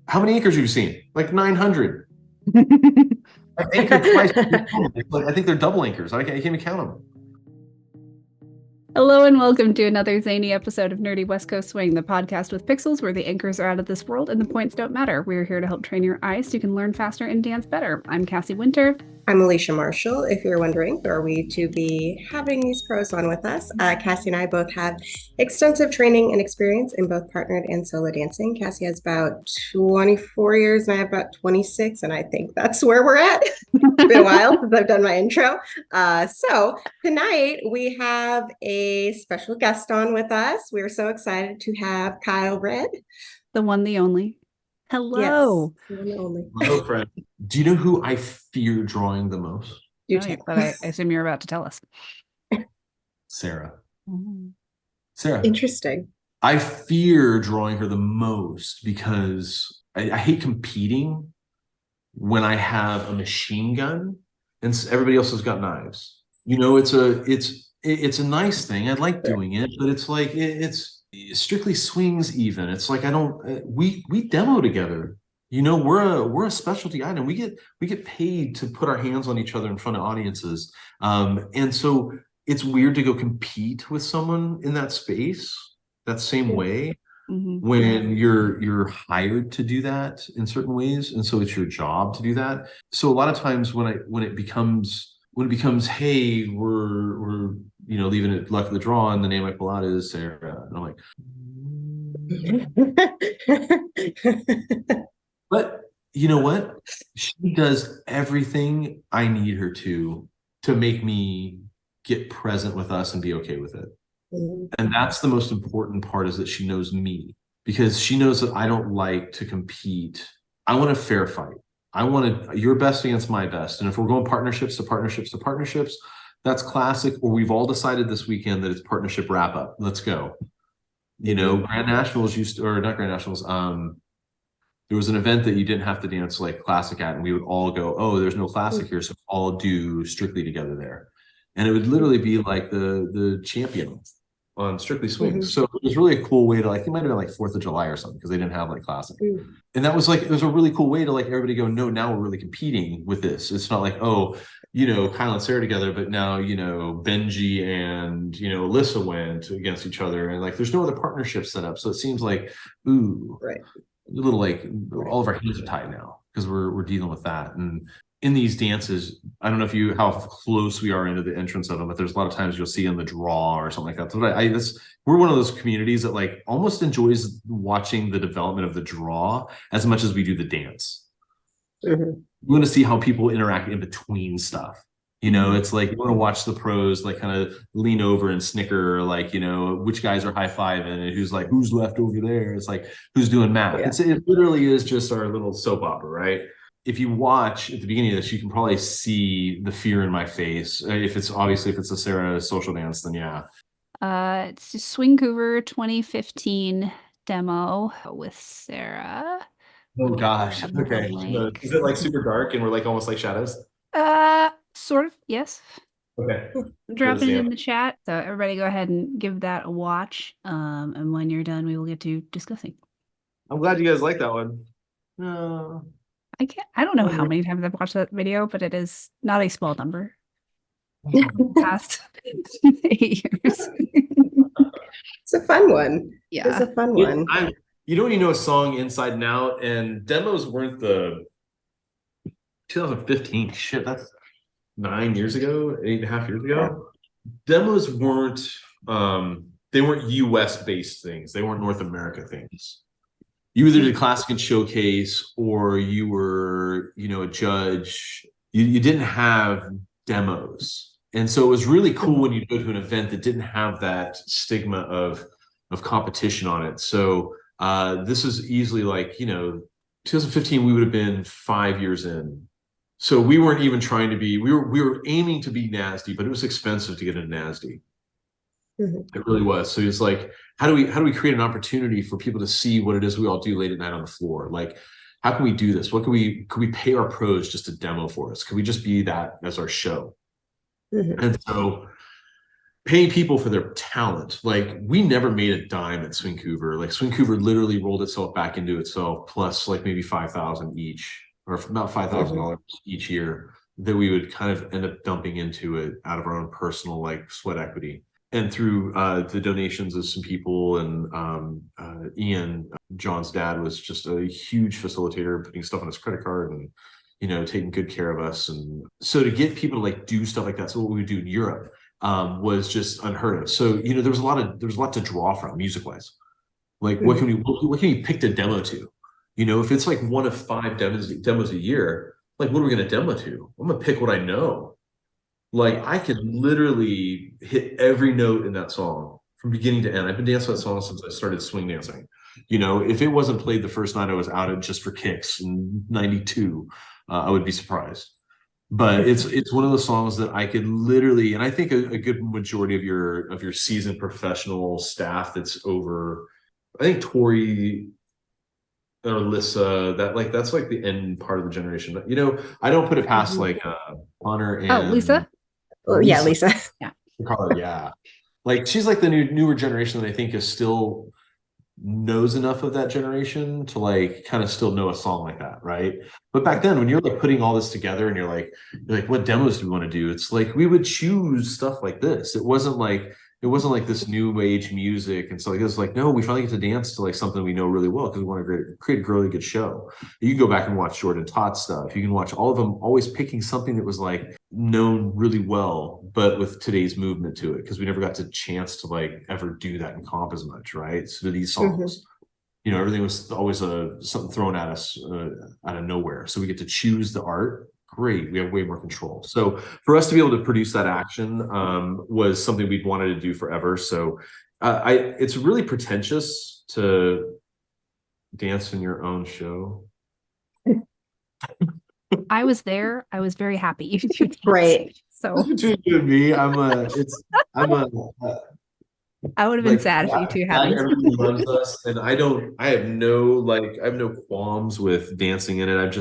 How many anchors have you seen? Like 900. I've anchored twice. I think they're double anchors. I can't even count them. Hello and welcome to another zany episode of Nerdy West Coast Swing, the podcast with pixels where the anchors are out of this world and the points don't matter. We're here to help train your eyes so you can learn faster and dance better. I'm Cassie Winter. I'm Alicia Marshall. If you're wondering, who are we to be having these pros on with us? Cassie and I both have extensive training and experience in both partnered and solo dancing. Cassie has about 24 years and I have about 26, and I think that's where we're at. It's been a while since I've done my intro. So tonight we have a special guest on with us. We're so excited to have Kyle Red. The one, the only. Hello. Yes, the one and only. Hello, friend. Do you know who I fear drawing the most? But I assume you're about to tell us. Sarah. Mm-hmm. Sarah. Interesting. I fear drawing her the most because I hate competing when I have a machine gun and everybody else has got knives. You know, it's a nice thing. I like doing it, but it's like it's strictly swings. Even it's like I don't. We demo together. You know, we're a specialty item. We get paid to put our hands on each other in front of audiences, and so it's weird to go compete with someone in that space that same way. Mm-hmm. When you're hired to do that in certain ways, and so it's your job to do that. So a lot of times when it becomes, hey, we're leaving it luck of the draw, and the name I pull out is Sarah, and I'm like, but you know what? She does everything I need her to make me get present with us and be okay with it. And that's the most important part, is that she knows me, because she knows that I don't like to compete. I want a fair fight. I want your best against my best. And if we're going partnerships to partnerships, that's classic. Or we've all decided this weekend that it's partnership wrap up. Let's go. You know, Grand Nationals not Grand Nationals. There was an event that you didn't have to dance like classic at, and we would all go, oh, there's no classic here, so all do strictly together there. And it would literally be like the champion on Strictly Swings. So it was really a cool way to, like, it might have been like 4th of July or something, because they didn't have like classic. And that was like, it was a really cool way to like everybody go, no, now we're really competing with this. It's not like, oh, Kyle and Sarah together, but now, Benji and, Alyssa went against each other, and like there's no other partnership set up. So it seems like, ooh, right, a little like all of our hands are tied now, because we're dealing with that. And in these dances, I don't know how close we are into the entrance of them, but there's a lot of times you'll see in the draw or something like that. So we're one of those communities that like almost enjoys watching the development of the draw as much as we do the dance. We want to see how people interact in between stuff. It's like you want to watch the pros like kind of lean over and snicker, like, which guys are high-fiving and who's left over there. It's like, who's doing math. Yeah. It literally is just our little soap opera, right? If you watch at the beginning of this, you can probably see the fear in my face. If it's a Sarah social dance, then yeah. It's Swingcouver 2015 demo with Sarah. Oh gosh. Okay. Is it like super dark and we're like almost like shadows? Sort of, yes. Okay. Drop it in the chat. So everybody go ahead and give that a watch. And when you're done, we will get to discussing. I'm glad you guys like that one. I don't know how many times I've watched that video, but it is not a small number. Past 8 years. It's a fun one. Yeah. It's a fun one. When you know a song inside and out, and demos weren't the 2015. Shit, that's 9 years ago, 8.5 years ago. Yeah. Demos weren't they weren't US based things. They weren't North America things. You either did classic and showcase, or you were, a judge. You didn't have demos. And so it was really cool when you go to an event that didn't have that stigma of competition on it. So this is easily like, 2015, we would have been 5 years in. So we weren't even trying to be, we were aiming to be NASD, but it was expensive to get into NASD. It really was. So it's like, how do we create an opportunity for people to see what it is we all do late at night on the floor? Like, how can we do this? Could we pay our pros just to demo for us? Could we just be that as our show? And so paying people for their talent. Like, we never made a dime at Swingcouver. Like, Swingcouver literally rolled itself back into itself, plus like maybe 5,000 each, or about $5,000 each year that we would kind of end up dumping into it out of our own personal like sweat equity. And through the donations of some people, and Ian, John's dad, was just a huge facilitator, putting stuff on his credit card and, you know, taking good care of us. And so to get people to like do stuff like that, so what we would do in Europe was just unheard of. So, you know, there was a lot to draw from music wise. Like, what can we pick to demo to? You know, if it's like one of 5 demos a year, like, what are we going to demo to? I'm going to pick what I know. Like, I can literally hit every note in that song from beginning to end. I've been dancing that song since I started swing dancing. You know, if it wasn't played the first night I was out at Just for Kicks in '92, I would be surprised. But it's one of those songs that I could literally, and I think a good majority of your seasoned professional staff that's over, I think Tori or Alyssa, that's like the end part of the generation. You know, I don't put it past like Connor and Lisa. Oh, yeah, Lisa. Yeah. Yeah. Like, she's like the newer generation that I think is still knows enough of that generation to like kind of still know a song like that, right? But back then, when you're like putting all this together and you're like, what demos do we want to do? It's like we would choose stuff like this. It wasn't like this new age music and so like, it was like, no, we finally get to dance to like something we know really well because we want to create a really good show. You can go back and watch Jordan Todd stuff. You can watch all of them, always picking something that was like known really well, but with today's movement to it, because we never got the chance to like ever do that in comp as much, right? So these songs, you know, everything was always something thrown at us out of nowhere. So we get to choose the art. Great, we have way more control. So for us to be able to produce that action was something we'd wanted to do forever. So it's really pretentious to dance in your own show. I was there. I was very happy. You did Right. So Between you and me, I would have been sad if you two hadn't. Everyone loves us, and I have no qualms with dancing in it.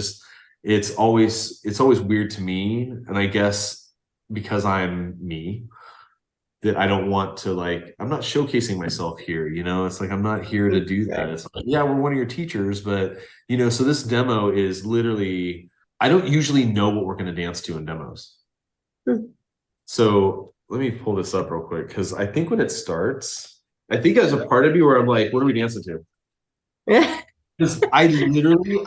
It's always weird to me, and I guess because I'm me, that I don't want to like, I'm not showcasing myself here, you know. It's like, I'm not here to do that. It's like, yeah, we're one of your teachers, but you know, so this demo is literally, I don't usually know what we're going to dance to in demos. So let me pull this up real quick, because I think when it starts, I think there's a part of me where I'm like, what are we dancing to? Because I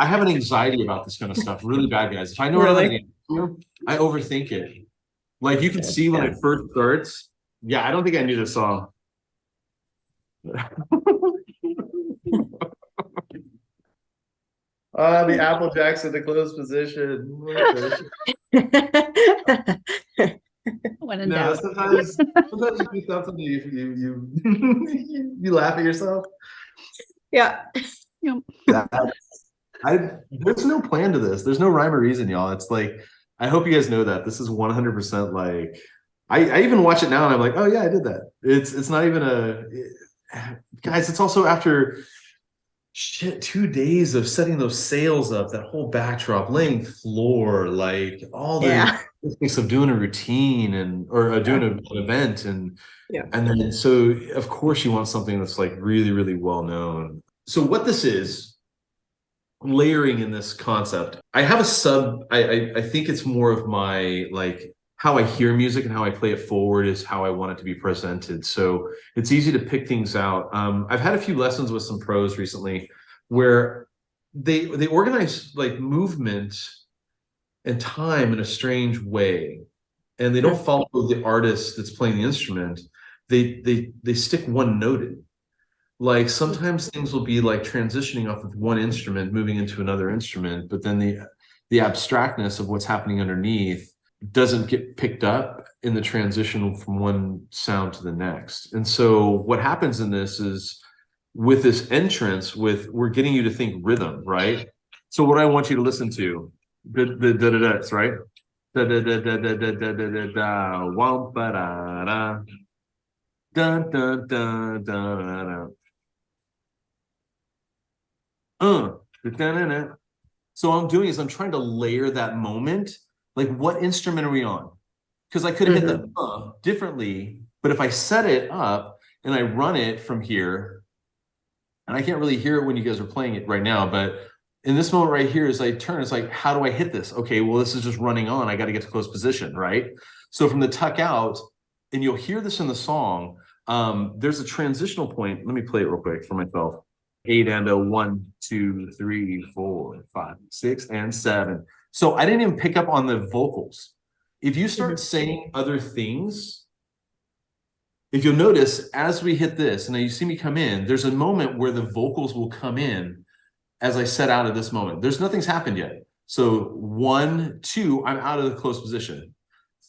have an anxiety about this kind of stuff really bad, guys. If I know what I'm going to dance to, I overthink it. Like, you can see when it first starts. Yeah, I don't think I knew this song. The Apple Jacks in the closed position. When in doubt. Sometimes you do something, you laugh at yourself. Yeah. There's no plan to this. There's no rhyme or reason, y'all. It's like, I hope you guys know that this is 100% like, I even watch it now and I'm like, oh yeah, I did that. It's not even guys, it's also after 2 days of setting those sails up, that whole backdrop, laying floor, like all the things of doing a routine or doing an event, and then so of course you want something that's like really, really well known. So what this is, layering in this concept, I have I think it's more of my like how I hear music and how I play it forward is how I want it to be presented. So it's easy to pick things out. I've had a few lessons with some pros recently where they organize like movement and time in a strange way, and they don't follow the artist that's playing the instrument. They stick one noted. Like, sometimes things will be like transitioning off of one instrument, moving into another instrument, but then the abstractness of what's happening underneath doesn't get picked up in the transition from one sound to the next. And so what happens in this is, with this entrance, we're getting you to think rhythm, right? So what I want you to listen to, the right? Da da da da da da da da da wam ba da da dun dun dun dun dun. So what I'm doing is I'm trying to layer that moment. Like, what instrument are we on? Because I could have hit the differently But if I set it up and I run it from here, and I can't really hear it when you guys are playing it right now, but in this moment right here, as I turn, it's like, how do I hit this? Okay, well, this is just running on. I got to get to close position, right? So from the tuck out, and you'll hear this in the song, there's a transitional point. Let me play it real quick for myself. 8 and a 1, 2, 3, 4, 5, 6, and 7. So I didn't even pick up on the vocals. If you start saying other things, if you'll notice, as we hit this, and now you see me come in, there's a moment where the vocals will come in as I set out of this moment. Nothing's happened yet. So 1, 2, I'm out of the close position.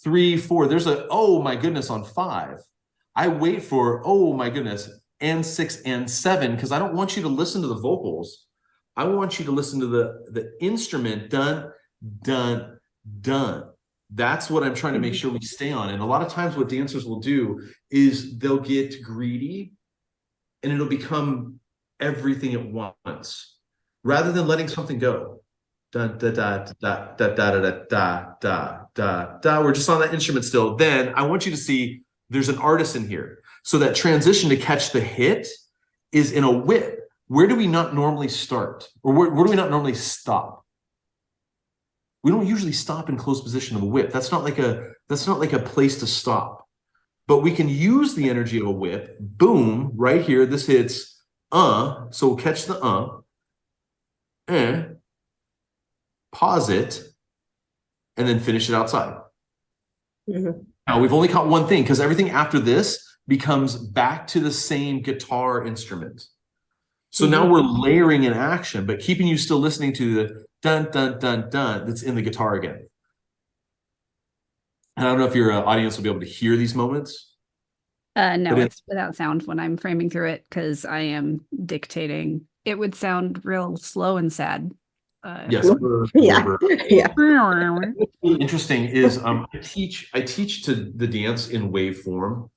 3, 4, there's a, oh my goodness, on 5. I wait for, oh my goodness, and 6 and 7, because I don't want you to listen to the vocals. I want you to listen to the instrument, dun, dun, dun. That's what I'm trying to make sure we stay on. And a lot of times what dancers will do is they'll get greedy and it'll become everything at once, rather than letting something go. Dun, da, da, da, da, da, da, da, da, da, da. We're just on that instrument still. Then I want you to see there's an artist in here. So that transition to catch the hit is in a whip. Where do we not normally start? Or where do we not normally stop? We don't usually stop in close position of a whip. That's not like a place to stop. But we can use the energy of a whip. Boom, right here. This hits so we'll catch the pause it, and then finish it outside. Now we've only caught one thing, because everything after this becomes back to the same guitar instrument. So now we're layering in action, but keeping you still listening to the dun, dun, dun, dun that's in the guitar again. And I don't know if your audience will be able to hear these moments. No, it's without sound when I'm framing through it, because I am dictating. It would sound real slow and sad. Yes. Yeah. Interesting is I teach to the dance in wave form,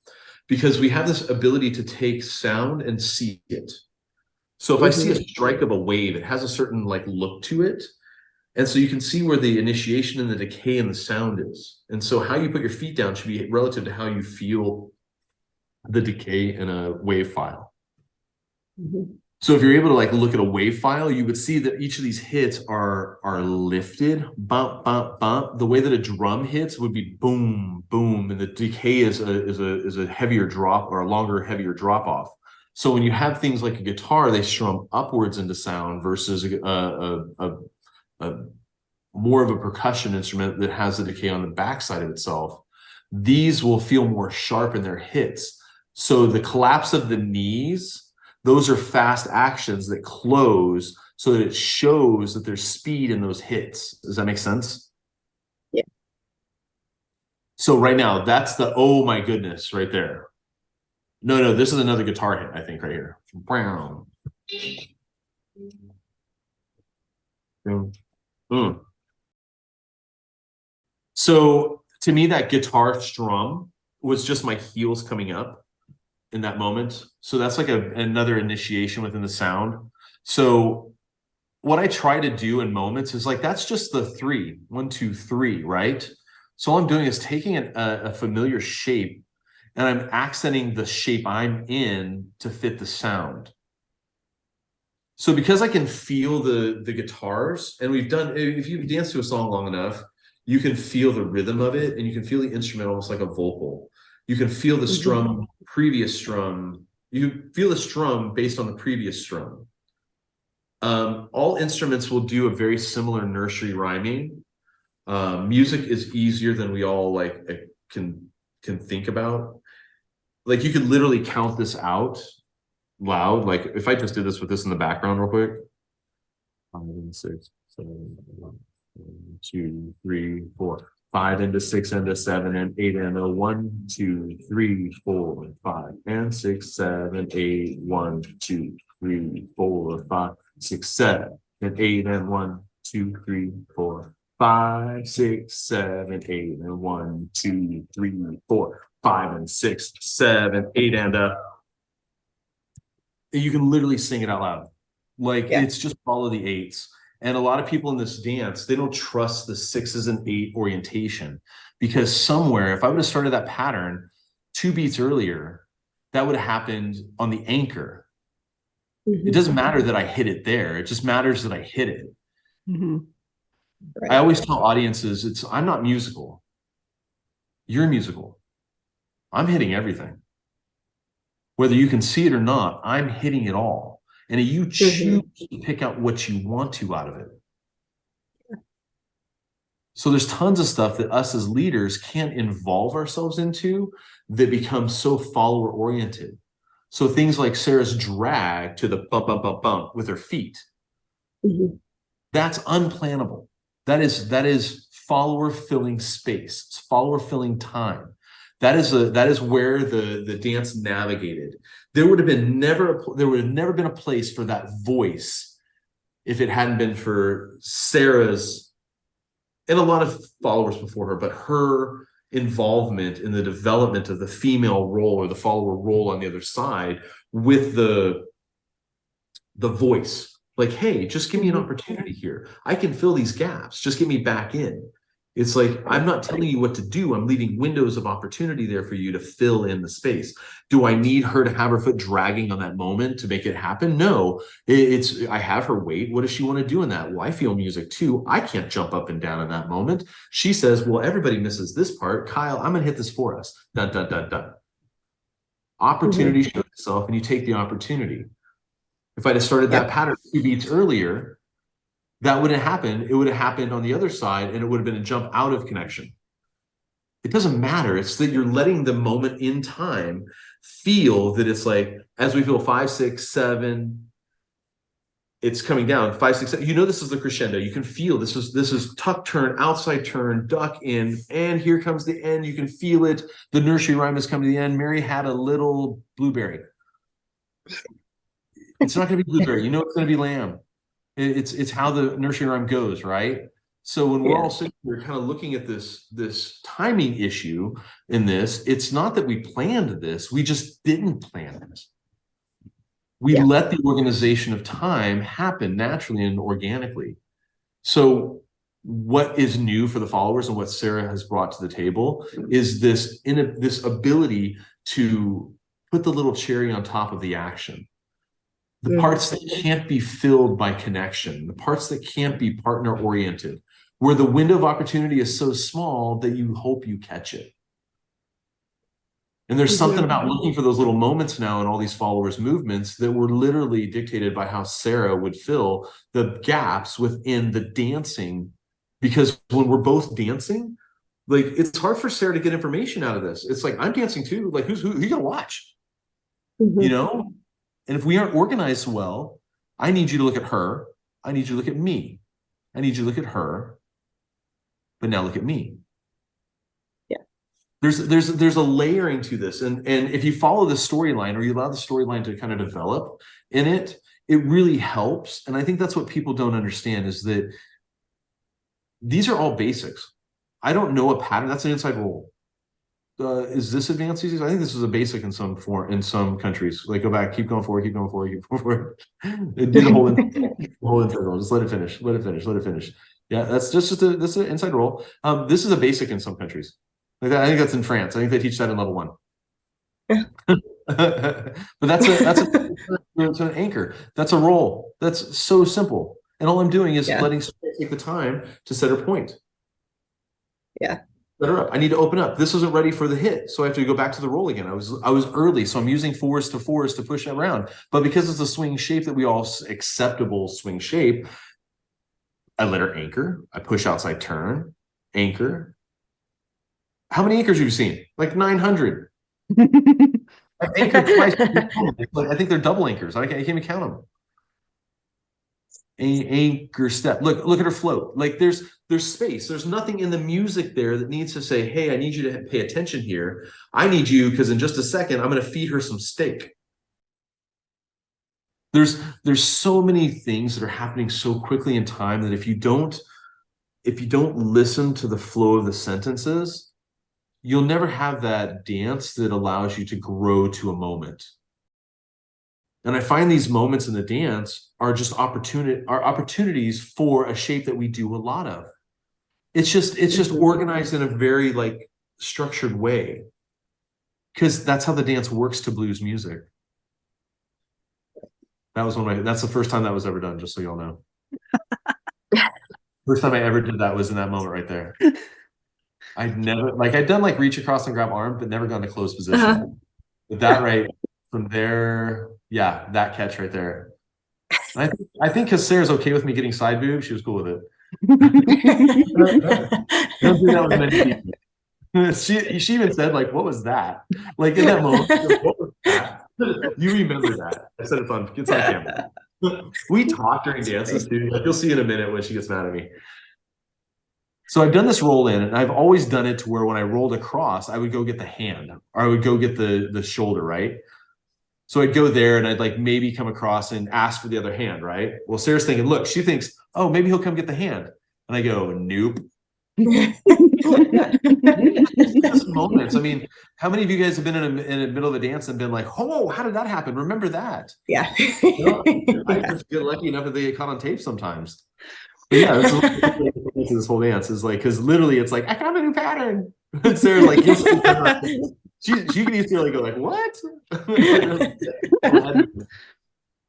because we have this ability to take sound and see it. So if I see a strike of a wave, it has a certain like look to it. And so you can see where the initiation and the decay in the sound is. And so how you put your feet down should be relative to how you feel the decay in a wave file. So if you're able to like look at a wave file, you would see that each of these hits are lifted, bump, bump, bump. The way that a drum hits would be boom, boom, and the decay is a heavier drop, or a longer, heavier drop off. So when you have things like a guitar, they strum upwards into sound versus a more of a percussion instrument that has the decay on the backside of itself. These will feel more sharp in their hits. So the collapse of the knees, those are fast actions that close so that it shows that there's speed in those hits. Does that make sense? Yeah. So right now, that's the, oh my goodness, right there. No, this is another guitar hit, I think, right here. Brown. So to me, that guitar strum was just my heels coming up in that moment. So that's like another initiation within the sound. So what I try to do in moments is like, that's just the 3, 1, 2, 3, right? So all I'm doing is taking a familiar shape, and I'm accenting the shape I'm in to fit the sound. So because I can feel the guitars, and we've done, if you've danced to a song long enough, you can feel the rhythm of it, and you can feel the instrument almost like a vocal. You can feel the strum, previous strum. You can feel the strum based on the previous strum. All instruments will do a very similar nursery rhyming. Music is easier than we all like can think about. Like you could literally count this out loud. Like if I just did this with this in the background real quick. 5 and 6, 7, 1, 2, 3, 4. 5 into 6 into 7 and 8 and a 1, 2, 3, 4, 5 and 6, 7, 8, 1, 2, 3, 4, 5, 6, 7 and 8 and 1, 2, 3, 4, 5, 6, 7, 8 and 1, 2, 3, 4, 5 and 6, 7, 8 and you can literally sing it out loud. Like it's just follow the 8s. And a lot of people in this dance, they don't trust the 6s and 8 orientation, because somewhere, if I would have started that pattern, 2 beats earlier, that would have happened on the anchor. Mhm. It doesn't matter that I hit it there. It just matters that I hit it. Mm-hmm. Right. I always tell audiences, I'm not musical. You're musical. I'm hitting everything. Whether you can see it or not, I'm hitting it all. And you choose to pick out what you want to out of it. So there's tons of stuff that us as leaders can't involve ourselves into that becomes so follower oriented. So things like Sarah's drag to the bump, bump, bump, bump with her feet. Mhm. That's unplannable. That is follower filling space. It's follower filling time. That is where the dance navigated. There would have never been a place for that voice if it hadn't been for Sarah's and a lot of followers before her, but her involvement in the development of the female role or the follower role on the other side with the voice. Like, hey, just give me an opportunity here. I can fill these gaps. Just get me back in. It's like, I'm not telling you what to do. I'm leaving windows of opportunity there for you to fill in the space. Do I need her to have her foot dragging on that moment to make it happen? No, I have her wait. What does she want to do in that? Well, I feel music too. I can't jump up and down in that moment. She says, well, everybody misses this part. Kyle, I'm going to hit this for us. Dun, dun, dun, dun. Opportunity shows itself and you take the opportunity. If I'd have started that pattern 2 beats earlier, that wouldn't happen. It would have happened on the other side and it would have been a jump out of connection. It doesn't matter. It's that you're letting the moment in time feel that it's like, as we feel 5, 6, 7, it's coming down 5, 6, 7. You know, this is the crescendo. You can feel this is tuck turn, outside turn, duck in, and here comes the end. You can feel it. The nursery rhyme is coming to the end. Mary had a little blueberry. It's not going to be blueberry. You know it's going to be lamb. It's how the nursery rhyme goes, right? So when we're all sitting here kind of looking at this timing issue in this, it's not that we planned this, we just didn't plan it. We let the organization of time happen naturally and organically. So what is new for the followers and what Sarah has brought to the table is this ability to put the little cherry on top of the action. The parts that can't be filled by connection, the parts that can't be partner oriented, where the window of opportunity is so small that you hope you catch it. And there's something about looking for those little moments now in all these followers movements that were literally dictated by how Sarah would fill the gaps within the dancing. Because when we're both dancing, like, it's hard for Sarah to get information out of this. It's like, I'm dancing too. Like, who you gonna watch? You know? And if we aren't organized well, I need you to look at her. I need you to look at me. I need you to look at her. But now look at me. Yeah. There's a layering to this. And if you follow the storyline or you allow the storyline to kind of develop in it, it really helps. And I think that's what people don't understand is that these are all basics. I don't know a pattern. That's an inside role. Is this advanced easy? I think this is a basic in some countries. Like, go back, keep going forward, keep going forward, keep going forward. Do the whole integral. Just let it finish. Let it finish. Let it finish. Yeah, that's just this is an inside role. This is a basic in some countries. Like, I think that's in France. I think they teach that in level 1. But that's an anchor. That's a role. That's so simple. And all I'm doing is letting Sarah take the time to set her point. Yeah. Set her up. I need to open up. This isn't ready for the hit, so I have to go back to the roll again. I was early, so I'm using fours to push it around. But because it's a swing shape that we all acceptable swing shape, I let her anchor. I push outside turn, anchor. How many anchors have you seen? Like 900. I've anchored twice. I think they're double anchors. I can't even count them. Anchor step. Look at her float. Like, there's space. There's nothing in the music there that needs to say, hey, I need you to pay attention here. I need you, because in just a second I'm going to feed her some steak. There's so many things that are happening so quickly in time that if you don't listen to the flow of the sentences, you'll never have that dance that allows you to grow to a moment. And I find these moments in the dance are just opportunities for a shape that we do a lot of. It's just organized in a very, like, structured way. because that's how the dance works to blues music. That was that's the first time that was ever done, just so y'all know. First time I ever did that was in that moment right there. I'd never, like, I'd done like reach across and grab arm, but never gone to close position. But that right from there, yeah, that catch right there. And I think because Sarah's okay with me getting side boob, she was cool with it. Don't do that with many people. She even said, like, what was that? Like in that moment, what was that? You remember that. I said it's on camera. We talk during dances too. Like, you'll see in a minute when she gets mad at me. So I've done this roll in, and I've always done it to where when I rolled across, I would go get the hand, or I would go get the shoulder, right? So I'd go there and I'd like maybe come across and ask for the other hand, right? Well, Sarah's thinking, look, she thinks, oh, maybe he'll come get the hand. And I go, nope. Moments. I mean, how many of you guys have been in the middle of a dance and been like, oh, how did that happen? Remember that? Yeah. I just get lucky enough that they get caught on tape sometimes. But yeah, this whole dance is like, because literally it's like, I found a new pattern. And Sarah's like, she can easily go like, what?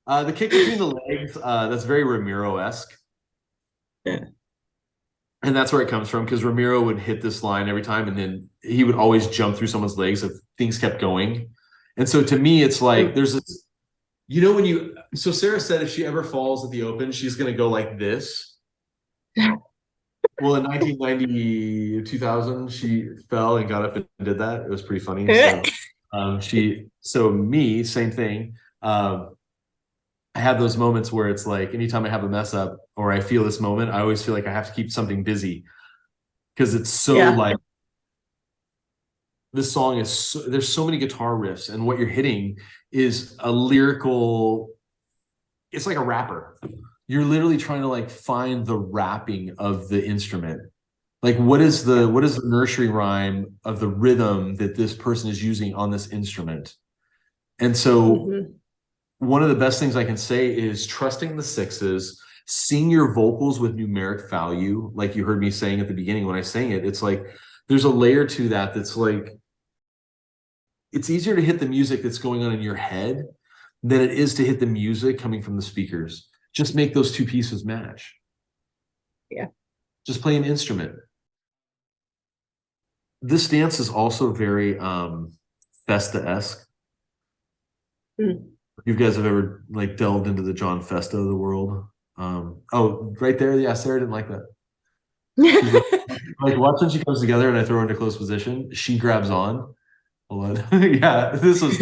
The kick between the legs, that's very Ramiro-esque. Yeah. And that's where it comes from, because Ramiro would hit this line every time, and then he would always jump through someone's legs if things kept going. And so to me, it's like there's this, so Sarah said if she ever falls at the Open, she's going to go like this. Well, in 1990, 2000, she fell and got up and did that. It was pretty funny. So me, same thing. I have those moments where it's like, anytime I have a mess up or I feel this moment, I always feel like I have to keep something busy, because it's so like, this song is there's so many guitar riffs, and what you're hitting is a lyrical, it's like a rapper. You're literally trying to like find the rapping of the instrument. Like, what is the nursery rhyme of the rhythm that this person is using on this instrument? And so one of the best things I can say is trusting the sixes, sing your vocals with numeric value. Like you heard me saying at the beginning when I sang it, it's like, there's a layer to that that's like, it's easier to hit the music that's going on in your head than it is to hit the music coming from the speakers. Just make those two pieces match. Yeah. Just play an instrument. This dance is also very Festa-esque. If you guys have ever like delved into the John Festa of the world. Oh, right there. Yeah, Sarah didn't like that. Like, watch when she comes together and I throw her into close position. She grabs on. Hold on. Yeah, this was.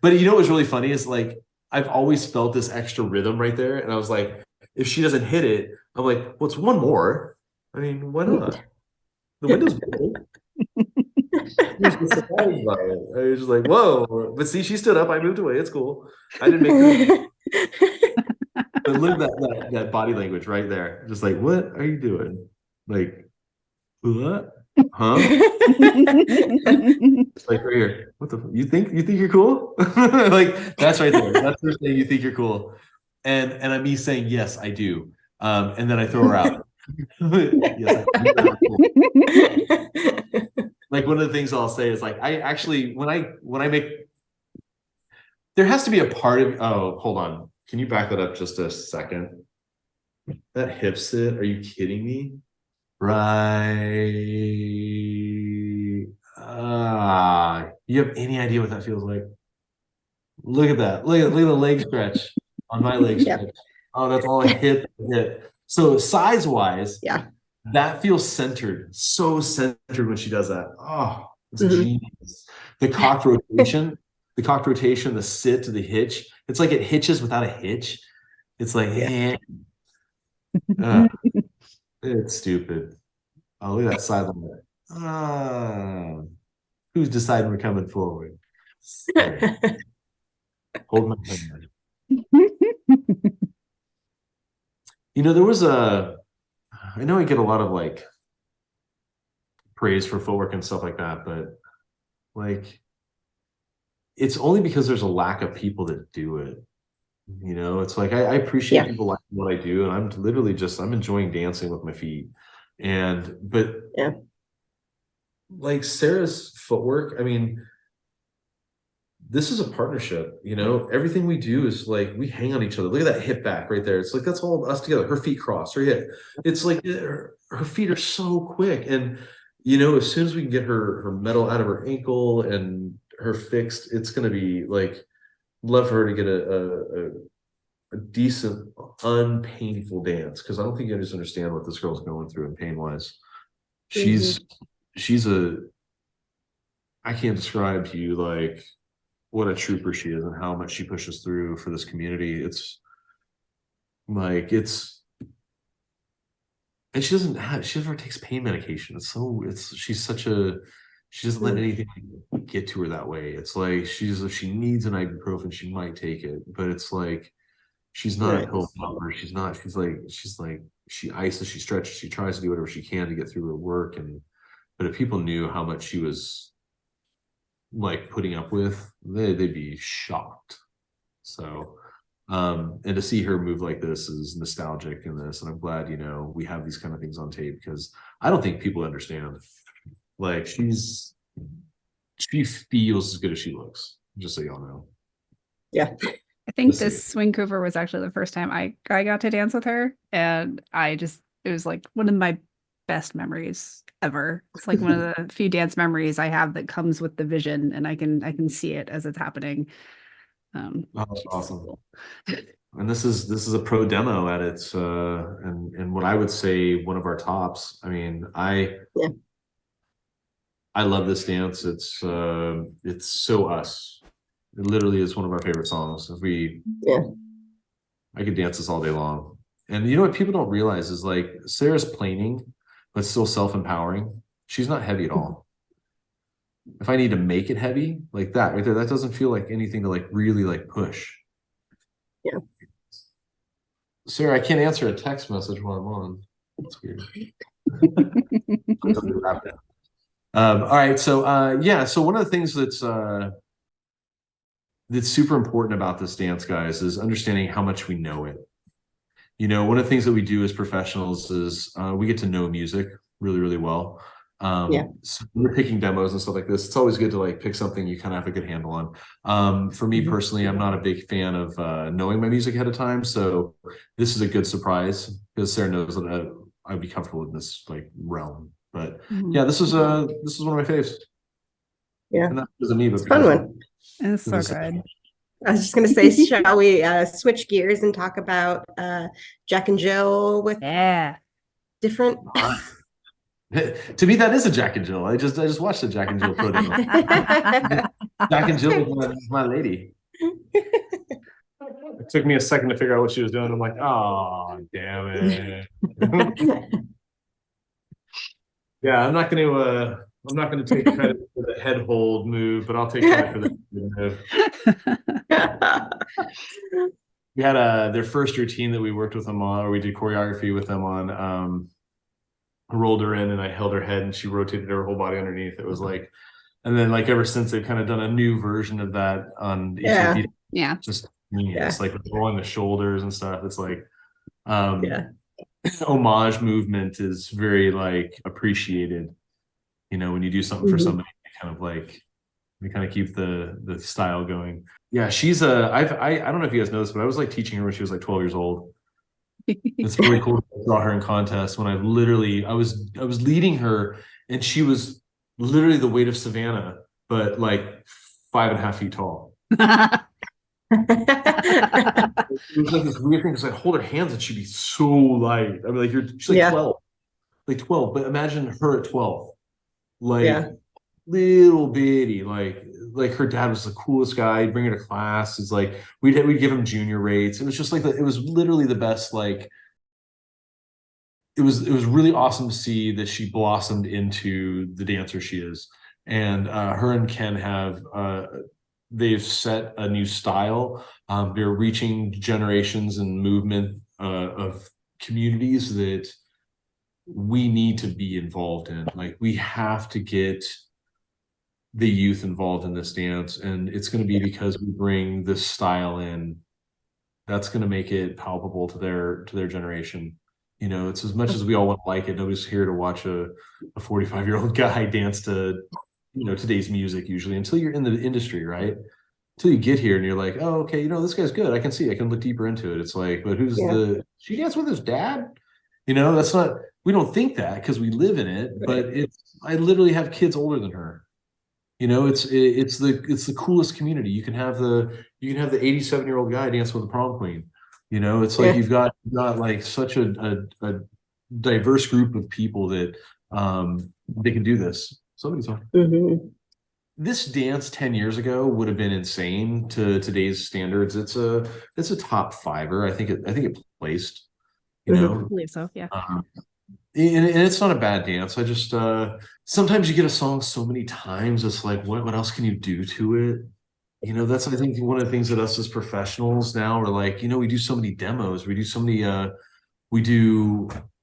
But you know what was really funny is like, I've always felt this extra rhythm right there, and I was like, if she doesn't hit it, I'm like, well, it's one more. I mean, why not? The window's big. I was just like, whoa. But see, she stood up. I moved away. It's cool. I didn't make her. But look at that body language right there. Just like, what are you doing? Like, what? Huh? Like right here. What the? You think you're cool? Like, that's right there. That's her saying you think you're cool, and I'm me saying yes, I do. And then I throw her out. Yes, I do. Like, one of the things I'll say is like, I actually when I make, there has to be a part of. Oh, hold on. Can you back that up just a second? That hip sit. Are you kidding me? Right. You have any idea what that feels like? Look at that. Look at the leg stretch on my leg stretch. Oh, that's all I hit. So size-wise, that feels centered. So centered when she does that. Oh, it's genius. The cocked rotation, the sit to the hitch. It's like it hitches without a hitch. It's like, it's stupid. Oh, look at that sideline. Who's deciding we're coming forward? Hold my hand. There was I know I get a lot of like praise for footwork and stuff like that, but like, it's only because there's a lack of people that do it. It's like, I appreciate people liking what I do, and I'm literally I'm enjoying dancing with my feet. But like Sarah's footwork, I mean, this is a partnership, you know. Everything we do is like we hang on each other. Look at that hip back right there. It's like that's all us together. Her feet cross, her hip. It's like her feet are so quick. And you know, as soon as we can get her metal out of her ankle and her fixed, it's gonna be like love for her to get a decent, unpainful dance. Because I don't think you just understand what this girl's going through in pain wise. She's she's a I can't describe to you like what a trooper she is and how much she pushes through for this community. It's like and she never takes pain medication. She doesn't let anything get to her that way. It's like if she needs an ibuprofen, she might take it, but it's like she's not a pill popper. She ices, she stretches, she tries to do whatever she can to get through her work. But if people knew how much she was like putting up with, they'd be shocked. So and to see her move like this is nostalgic in this, and I'm glad, you know, we have these kind of things on tape, because I don't think people understand. Like she feels as good as she looks, just so y'all know. Yeah. I think this swing cover was actually the first time I got to dance with her, and it was like one of my best memories ever. It's like one of the few dance memories I have that comes with the vision, and I can see it as it's happening. That's awesome. Cool. And this is a pro demo at its and what I would say one of our tops. I mean, I love this dance. It's so us. It literally is one of our favorite songs. I could dance this all day long. And you know what people don't realize is like Sarah's planing, but still self-empowering. She's not heavy at all. If I need to make it heavy, like that right there, that doesn't feel like anything to like really like push. Yeah. Sarah, I can't answer a text message while I'm on. That's weird. All right. So so one of the things that's super important about this dance, guys, is understanding how much we know it. You know, one of the things that we do as professionals is we get to know music really, really well. So we're picking demos and stuff like this. It's always good to like pick something you kind of have a good handle on. For me personally, I'm not a big fan of knowing my music ahead of time. So this is a good surprise because Sarah knows that I'd be comfortable in this like realm. But yeah, this is one of my faves. Yeah, and that wasn't me, but it's a fun one. It's so good. I was just going to say, shall we switch gears and talk about Jack and Jill with different? To me, that is a Jack and Jill. I just watched the Jack and Jill pro demo. Jack and Jill is my lady. It took me a second to figure out what she was doing. I'm like, oh, damn it. Yeah, I'm not going to take credit for the head hold move, but I'll take credit for the move. We had their first routine that we worked with them on, or we did choreography with them on. I rolled her in and I held her head and she rotated her whole body underneath. It was like, and then like ever since they've kind of done a new version of that on just like rolling the shoulders and stuff. It's like homage movement is very like appreciated. You know, when you do something for somebody, you kind of keep the style going. Yeah, she's I don't know if you guys know this, but I was like teaching her when she was like 12 years old. It's really cool to draw her in contests when I was leading her and she was literally the weight of Savannah, but like 5.5 feet tall. It was like this weird thing because I'd hold her hands and she'd be so light. I mean, like she's like 12, like 12, but imagine her at 12, like little bitty, like her dad was the coolest guy. He'd bring her to class. It's like we'd give him junior rates. It was just like it was literally the best. Like it was really awesome to see that she blossomed into the dancer she is. And her and Ken have they've set a new style. They're reaching generations and movement of communities that we need to be involved in. Like we have to get the youth involved in this dance, and it's going to be because we bring this style in that's going to make it palpable to their generation. You know, it's as much as we all want to like it, nobody's here to watch a 45-year-old guy dance to, today's music usually until you're in the industry, right? Until you get here and you're like, oh, okay, this guy's good. I can look deeper into it. It's like, but she danced with his dad? That's not, we don't think that because we live in it, but I literally have kids older than her. It's the coolest community. You can have the 87-year-old guy dance with the prom queen. It's like you've got like such a diverse group of people that they can do this. Somebody's on. Mm-hmm. This dance 10 years ago would have been insane to today's standards. It's a top fiver. I think it placed, I believe so. Yeah. And it's not a bad dance. I just sometimes you get a song so many times, it's like, what else can you do to it? That's, I think, one of the things that us as professionals now are like, we do so many demos, we do so many it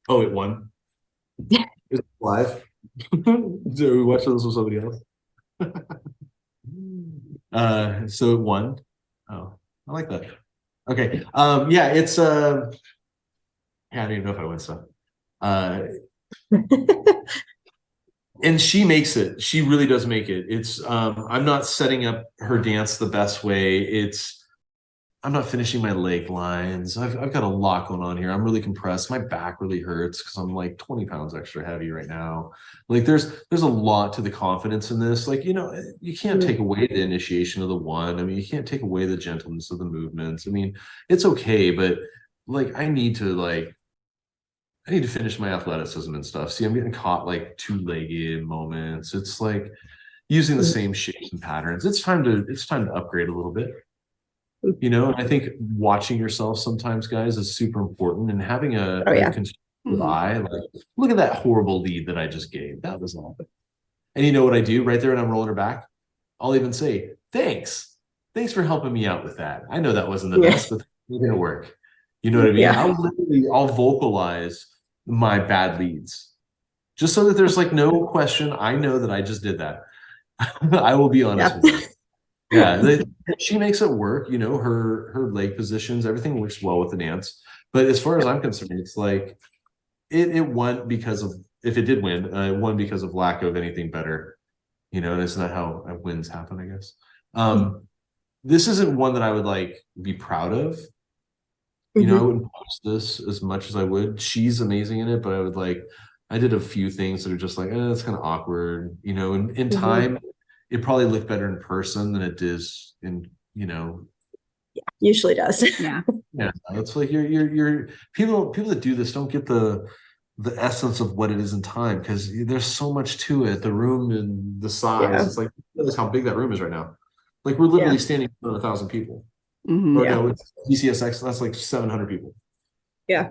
won. It's live. So we watched this with somebody else. So it won. Oh, I like that. Okay. Yeah, it's yeah, I don't even know if I win stuff. And she makes it. She really does make it. It's I'm not setting up her dance the best way. I'm not finishing my leg lines. I've got a lot going on here. I'm really compressed. My back really hurts because I'm like 20 pounds extra heavy right now. Like there's a lot to the confidence in this. Like, you can't take away the initiation of the one. I mean, you can't take away the gentleness of the movements. I mean, it's okay, but like I need to finish my athleticism and stuff. See, I'm getting caught like two-legged moments. It's like using the same shapes and patterns. It's time to upgrade a little bit. And I think watching yourself sometimes, guys, is super important, and having a constructive eye, like, look at that horrible lead that I just gave. That was all. And you know what I do right there when I'm rolling her back? I'll even say, thanks for helping me out with that. I know that wasn't the best, but it's gonna work. You know what I mean? Yeah. I'll vocalize my bad leads just so that there's like no question. I know that I just did that. I will be honest with you. Yeah, she makes it work. Her leg positions, everything works well with the dance. But as far as I'm concerned, it's like it won because of, if it did win, it won because of lack of anything better. And isn't that how wins happen, I guess? This isn't one that I would like be proud of. I wouldn't post this as much as I would. She's amazing in it, but I did a few things that are just like, it's kind of awkward. In time, it probably looked better in person than it does in, usually does. Yeah. Yeah. It's like you're people that do this don't get the essence of what it is in time, because there's so much to it. The room and the size. It's like, that's how big that room is right now. Like we're literally standing in front of 1,000 people. Or no, it's DCSX, that's like 700 people. Yeah.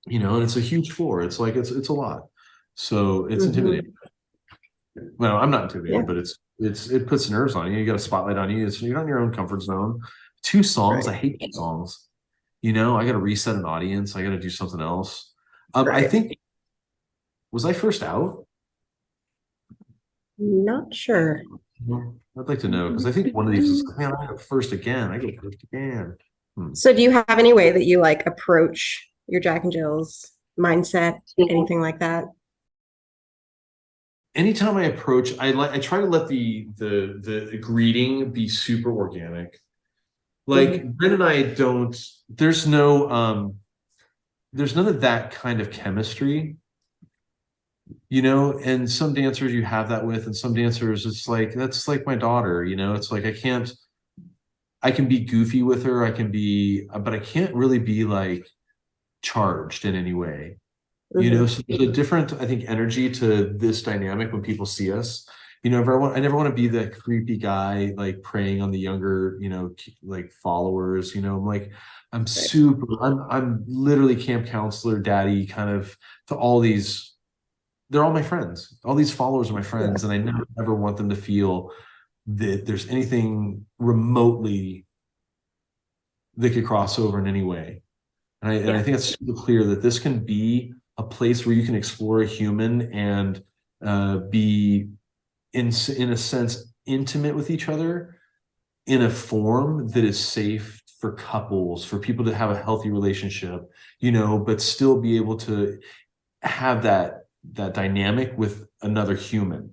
And it's a huge floor. It's like it's a lot. So it's intimidating. Well, I'm not intimidated, but it puts nerves on you. You got a spotlight on you. You're not in your own comfort zone. 2 songs. I hate 2 songs. I got to reset an audience. I got to do something else. I think, was I first out? Not sure. I'd like to know, because I think one of these is, man, I go first again. So do you have any way that you like approach your Jack and Jill's mindset, anything like that? Anytime I approach, I try to let the greeting be super organic. Like Bryn and I there's none of that kind of chemistry. And some dancers you have that with, and some dancers it's like, that's like my daughter. It's like I can be goofy with her, but I can't really be like charged in any way. So there's a different, I think, energy to this dynamic when people see us. I never want to be the creepy guy like preying on the younger, like followers. I'm like, I'm literally camp counselor daddy kind of to all these. They're all my friends. All these followers are my friends, and I never ever want them to feel that there's anything remotely that could cross over in any way. And I think it's super clear that this can be a place where you can explore a human and be in a sense intimate with each other in a form that is safe for couples, for people to have a healthy relationship, you know, but still be able to have that dynamic with another human.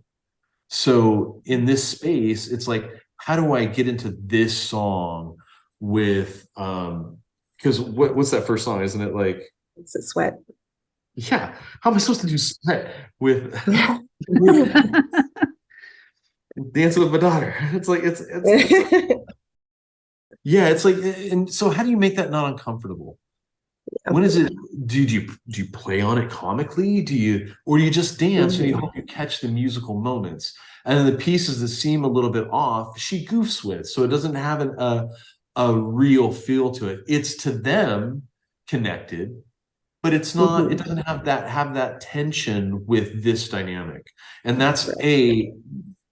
So in this space, it's like, how do I get into this song with because what's that first song? Isn't it like It's a sweat. Yeah, how am I supposed to do sweat with dancing with my daughter? It's like it's yeah, it's like, and so how do you make that not uncomfortable? When is it? Do you play on it comically? Or do you just dance and you hope you catch the musical moments? And then the pieces that seem a little bit off, she goofs with, so it doesn't have a real feel to it. It's to them connected, but it's not. It doesn't have that tension with this dynamic, and that's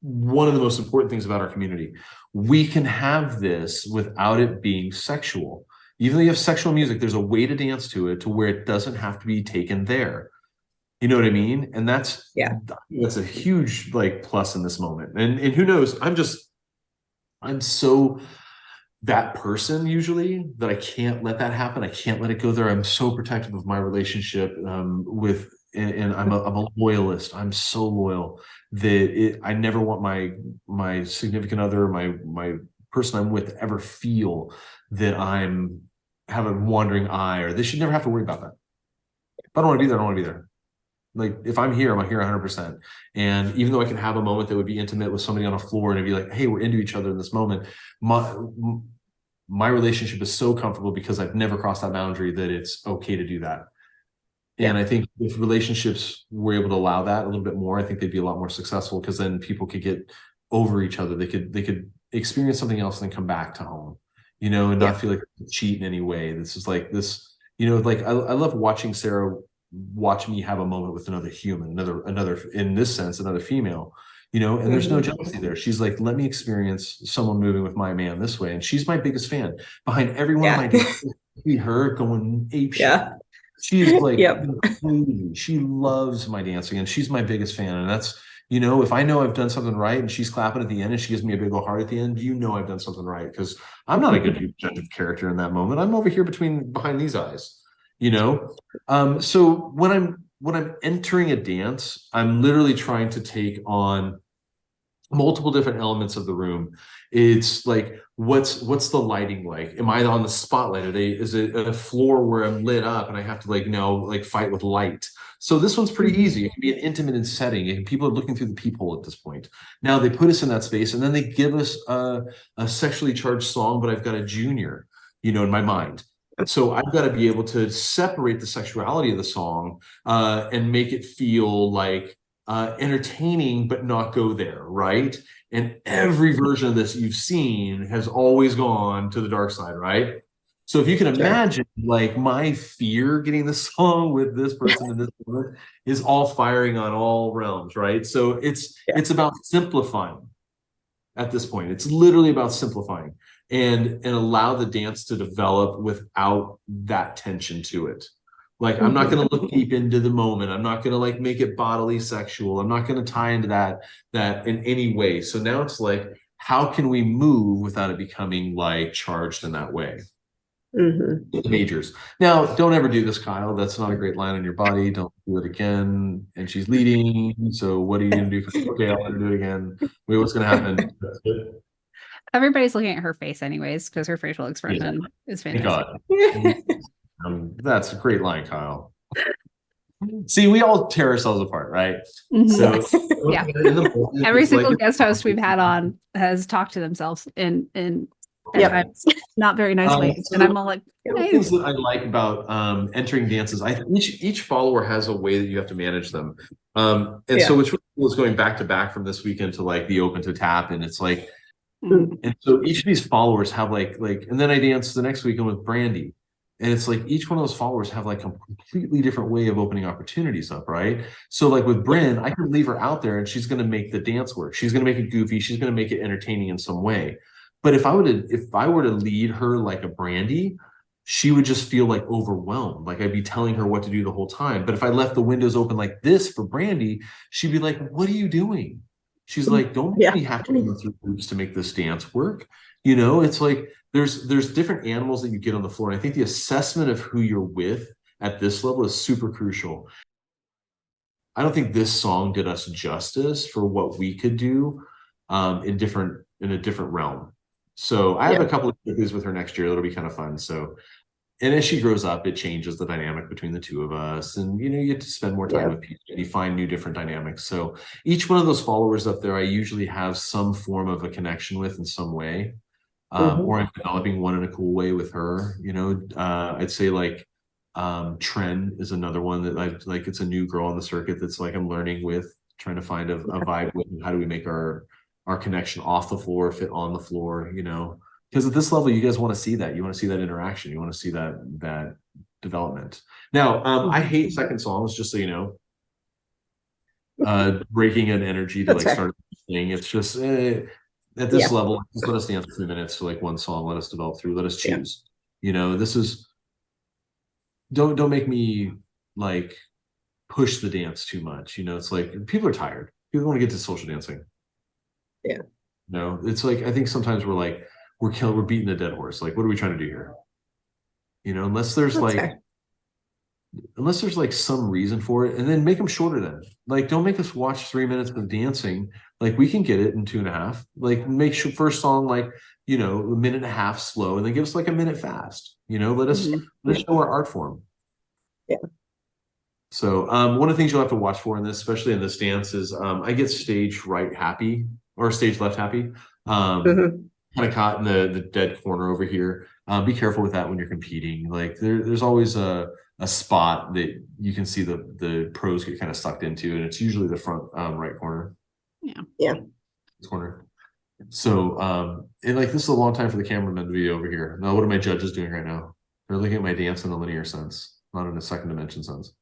one of the most important things about our community. We can have this without it being sexual. Even though you have sexual music, there's a way to dance to it to where it doesn't have to be taken there. You know what I mean? And that's a huge like plus in this moment. And who knows? I'm so that person usually that I can't let that happen. I can't let it go there. I'm so protective of my relationship and I'm a loyalist. I'm so loyal that I never want my significant other, my person I'm with ever feel that have a wandering eye, or they should never have to worry about that. If I don't want to be there, I don't want to be there. Like if I'm here 100%. And even though I can have a moment that would be intimate with somebody on a floor and it'd be like, hey, we're into each other in this moment, my relationship is so comfortable because I've never crossed that boundary that it's okay to do that. And I think if relationships were able to allow that a little bit more, I think they'd be a lot more successful, because then people could get over each other. They could experience something else and then come back to home, you know, and not feel like cheat in any way. This is like this, you know, like I love watching Sarah watch me have a moment with another human, another in this sense, another female, you know, and there's no jealousy there. She's like, let me experience someone moving with my man this way. And she's my biggest fan. Behind every one of my dates, see her going ape shit. She's like, she loves my dancing and she's my biggest fan. And that's, you know, if I know I've done something right and she's clapping at the end and she gives me a big old heart at the end, you know I've done something right, because I'm not a good objective character in that moment. I'm over here behind these eyes, you know. So when I'm entering a dance, I'm literally trying to take on multiple different elements of the room. It's like, what's the lighting like? Am I on the spotlight? Is it a floor where I'm lit up and I have to like fight with light? So this one's pretty easy. It can be an intimate setting, and people are looking through the peephole at this point. Now they put us in that space, and then they give us a sexually charged song, but I've got a junior, you know, in my mind. So I've got to be able to separate the sexuality of the song and make it feel like entertaining, but not go there, right? And every version of this you've seen has always gone to the dark side, right? So if you can imagine, like, my fear getting the song with this person and this woman is all firing on all realms, right? So it's about simplifying at this point. It's literally about simplifying and allow the dance to develop without that tension to it. Like, I'm not going to look deep into the moment. I'm not going to like make it bodily sexual. I'm not going to tie into that in any way. So now it's like, how can we move without it becoming like charged in that way? Majors. Now, don't ever do this, Kyle. That's not a great line on your body. Don't do it again. And she's leading. So what are you going to do? Okay, I'll let her do it again. Wait, what's going to happen? Everybody's looking at her face anyways, because her facial expression is fantastic. Thank God. That's a great line, Kyle. See, we all tear ourselves apart, right? So every single guest host we've had on has talked to themselves in not very nice ways, and I'm all like, things that I like about entering dances. I think each follower has a way that you have to manage them, and so what's really cool is going back to back from this weekend to like the open to tap, and it's like, and so each of these followers have like, and then I dance the next weekend with Brandy. And it's like each one of those followers have like a completely different way of opening opportunities up, right? So like with Bryn, I can leave her out there and she's going to make the dance work. She's going to make it goofy. She's going to make it entertaining in some way. But if I were to lead her like a Brandy, she would just feel like overwhelmed. Like I'd be telling her what to do the whole time. But if I left the windows open like this for Brandy, she'd be like, what are you doing? She's like, don't make me have to go through hoops to make this dance work. You know, it's like there's different animals that you get on the floor. And I think the assessment of who you're with at this level is super crucial. I don't think this song did us justice for what we could do in a different realm. So I have a couple of interviews with her next year that'll be kind of fun. So, and as she grows up, it changes the dynamic between the two of us. And you know, you get to spend more time with people and you find new different dynamics. So each one of those followers up there, I usually have some form of a connection with in some way. Or I'm developing one in a cool way with her. You know, I'd say like Tren is another one that I like. It's a new girl on the circuit that's like I'm learning with, trying to find a vibe with, and how do we make our connection off the floor fit on the floor, you know, because at this level you guys want to see that, you want to see that interaction, you want to see that development. Now I hate second songs, just so you know, breaking an energy to like start thing. It's just at this level, just let us dance for 3 minutes to like one song, let us develop through, let us choose. You know, this is don't make me like push the dance too much. You know, it's like people are tired, people want to get to social dancing. No, it's like I think sometimes we're like we're beating a dead horse. Like, what are we trying to do here? You know, unless there's like some reason for it, and then make them shorter. Then like don't make us watch 3 minutes of dancing. Like we can get it in 2.5. Like make sure first song like, you know, 1.5 minutes slow, and then give us like 1 minute fast. You know, let us show our art form. So one of the things you'll have to watch for in this, especially in this dance, is I get stage right happy or stage left happy. Kind of caught in the dead corner over here. Be careful with that when you're competing. Like there's always a spot that you can see the pros get kind of sucked into, and it's usually the front right corner. This corner. So and like this is a long time for the cameraman to be over here. Now, what are my judges doing right now? They're looking at my dance in a linear sense, not in a second dimension sense.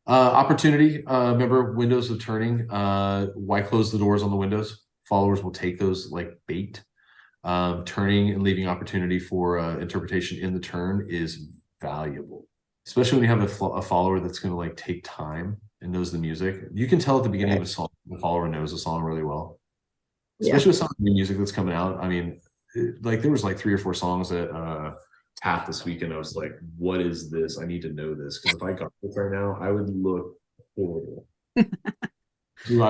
Opportunity, remember windows of turning. Why close the doors on the windows? Followers will take those like bait. Turning and leaving opportunity for interpretation in the turn is valuable, especially when you have a follower that's going to like take time and knows the music. You can tell at the beginning of a song the follower knows a song really well, especially with some of the music that's coming out. I mean, like there was like 3 or 4 songs that Tap this weekend. I was like, what is this? I need to know this, because if I got this right now, I would look horrible. I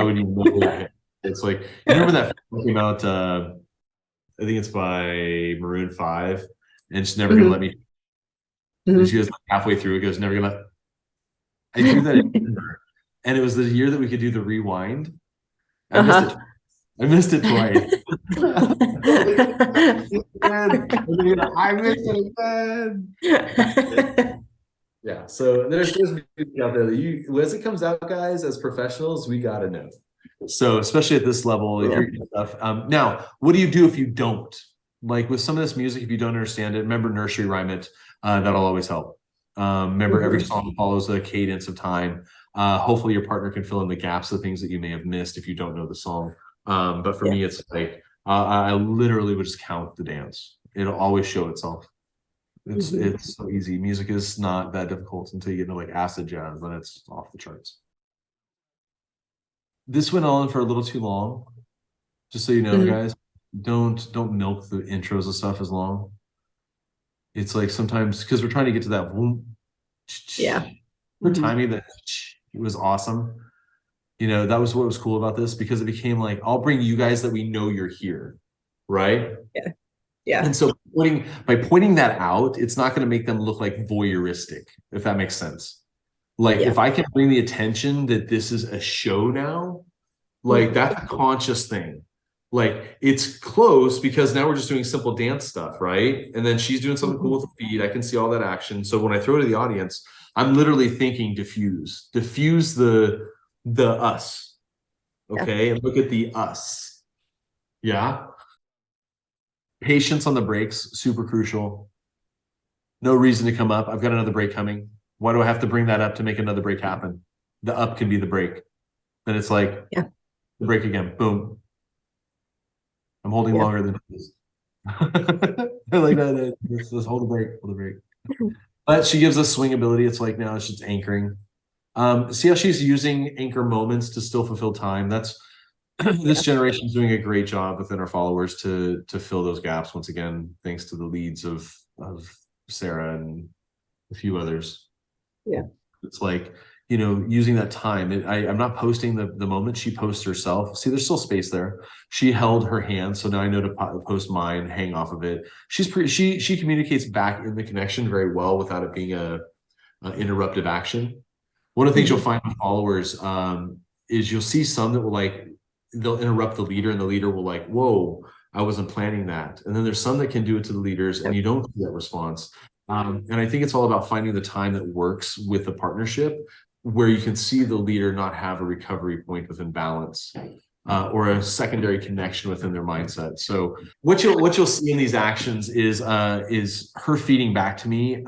would even know. It's like, you remember that film came out, I think it's by Maroon 5, and she's never gonna let me. And she goes like halfway through, it goes, never gonna. I drew that in Denver, and it was the year that we could do the rewind. I missed it twice. I missed it again. Yeah, so there's music out there that as it comes out, guys, as professionals, we gotta know. So especially at this level, stuff. Now, what do you do if you don't? Like with some of this music, if you don't understand it, remember nursery rhyme it. That'll always help. Remember every song follows a cadence of time. Hopefully your partner can fill in the gaps of things that you may have missed if you don't know the song. But for me, it's like I literally would just count the dance. It'll always show itself. It's so easy. Music is not that difficult until you get into like acid jazz, then it's off the charts. This went on for a little too long. Just so you know, guys, don't milk the intros of stuff as long. It's like sometimes because we're trying to get to that boom. For timing that it was awesome. You know, that was what was cool about this, because it became like, I'll bring you guys that we know you're here, right? And so by pointing that out, it's not going to make them look like voyeuristic, if that makes sense. Like if I can bring the attention that this is a show now, like that's a conscious thing. Like it's close because now we're just doing simple dance stuff, right? And then she's doing something cool with the feet. I can see all that action. So when I throw it to the audience, I'm literally thinking diffuse the us. Okay. And look at the us. Yeah. Patience on the breaks, super crucial. No reason to come up. I've got another break coming. Why do I have to bring that up to make another break happen? The up can be the break. Then it's like the break again. Boom. I'm holding longer than this. I like that. Just hold the break. But she gives us swing ability. It's like now she's anchoring. See how she's using anchor moments to still fulfill time. That's this generation is doing a great job within our followers to fill those gaps. Once again, thanks to the leads of Sarah and a few others. Yeah. It's like, you know, using that time. I'm not posting the moment she posts herself. See, there's still space there. She held her hand, so now I know to post mine, hang off of it. She communicates back in the connection very well without it being a interruptive action. One of the things you'll find with followers is you'll see some that will like, they'll interrupt the leader and the leader will like, whoa, I wasn't planning that. And then there's some that can do it to the leaders and you don't see that response. And I think it's all about finding the time that works with the partnership where you can see the leader not have a recovery point within balance or a secondary connection within their mindset. So what you'll see in these actions is her feeding back to me.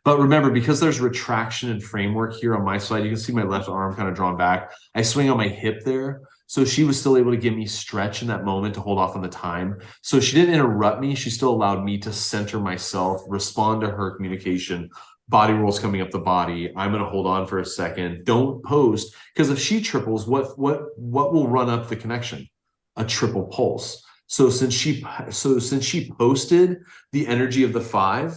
But remember, because there's retraction and framework here on my side, you can see my left arm kind of drawn back. I swing on my hip there. So she was still able to give me stretch in that moment to hold off on the time. So she didn't interrupt me. She still allowed me to center myself, respond to her communication. Body rolls coming up the body. I'm going to hold on for a second. Don't post, because if she triples, what will run up the connection? A triple pulse. So since she posted the energy of the 5,